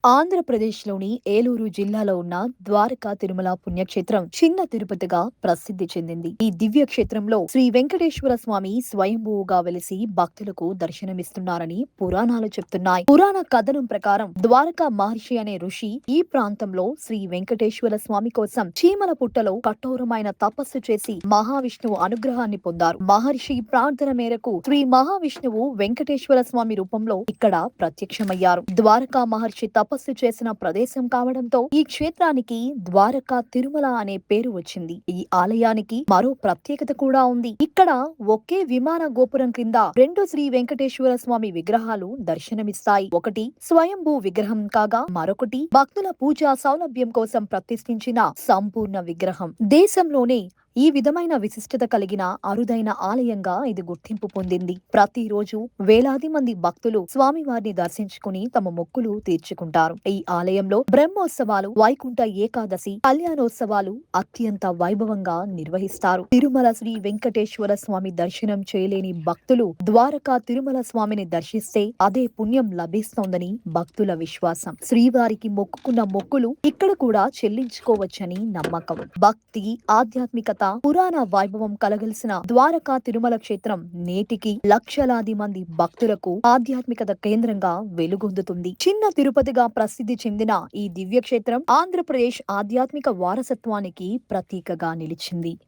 ఆంధ్రప్రదేశ్‌లోని ఏలూరు జిల్లాలో ఉన్న ద్వారకా తిరుమల పుణ్యక్షేత్రం చిన్న తిరుపతిగా ప్రసిద్ధి చెందింది. ఈ దివ్య క్షేత్రంలో శ్రీ వెంకటేశ్వర స్వామి స్వయంభువుగా వెలిసి భక్తులకు దర్శనమిస్తున్నారని పురాణాలు చెప్తున్నాయి. పురాణ కథనం ప్రకారం ద్వారకా మహర్షి అనే ఋషి ఈ ప్రాంతంలో శ్రీ వెంకటేశ్వర స్వామి కోసం చీమల పుట్టలో కఠోరమైన తపస్సు చేసి మహావిష్ణువు అనుగ్రహాన్ని పొందారు. మహర్షి ప్రార్థన మేరకు శ్రీ మహావిష్ణువు వెంకటేశ్వర స్వామి రూపంలో ఇక్కడ ప్రత్యక్షమయ్యారు. ద్వారకా మహర్షి తపస్సు చేసిన ప్రదేశం కావడంతో ఈ క్షేత్రానికి ద్వారకా తిరుమల అనే పేరు వచ్చింది. ఈ ఆలయానికి మరో ప్రత్యేకత కూడా ఉంది. ఇక్కడ ఒకే విమాన గోపురం క్రింద రెండు శ్రీ వెంకటేశ్వర స్వామి విగ్రహాలు దర్శనమిస్తాయి. ఒకటి స్వయంభూ విగ్రహం కాగా మరొకటి భక్తుల పూజా సౌలభ్యం కోసం ప్రతిష్ఠించిన సంపూర్ణ విగ్రహం. దేశంలోనే ఈ విధమైన విశిష్టత కలిగిన అరుదైన ఆలయంగా ఇది గుర్తింపు పొందింది. ప్రతిరోజు వేలాది మంది భక్తులు స్వామివారిని దర్శించుకుని తమ మొక్కులు తీర్చుకుంటారు. ఈ ఆలయంలో బ్రహ్మోత్సవాలు, వైకుంఠ ఏకాదశి, కళ్యాణోత్సవాలు అత్యంత వైభవంగా నిర్వహిస్తారు. తిరుమల శ్రీ వెంకటేశ్వర స్వామి దర్శనం చేయలేని భక్తులు ద్వారకా తిరుమల స్వామిని దర్శిస్తే అదే పుణ్యం లభిస్తోందని భక్తుల విశ్వాసం. శ్రీవారికి మొక్కుకున్న మొక్కులు ఇక్కడ కూడా చెల్లించుకోవచ్చని నమ్మకం. భక్తి, ఆధ్యాత్మికత, పురాణ వైభవం కలగలిసిన ద్వారకా తిరుమల క్షేత్రం నేటికి లక్షలాది మంది భక్తులకు ఆధ్యాత్మికత కేంద్రంగా వెలుగొందుతుంది. చిన్న తిరుపతిగా ప్రసిద్ధి చెందిన ఈ దివ్య క్షేత్రం ఆంధ్రప్రదేశ్ ఆధ్యాత్మిక వారసత్వానికి ప్రతీకగా నిలిచింది.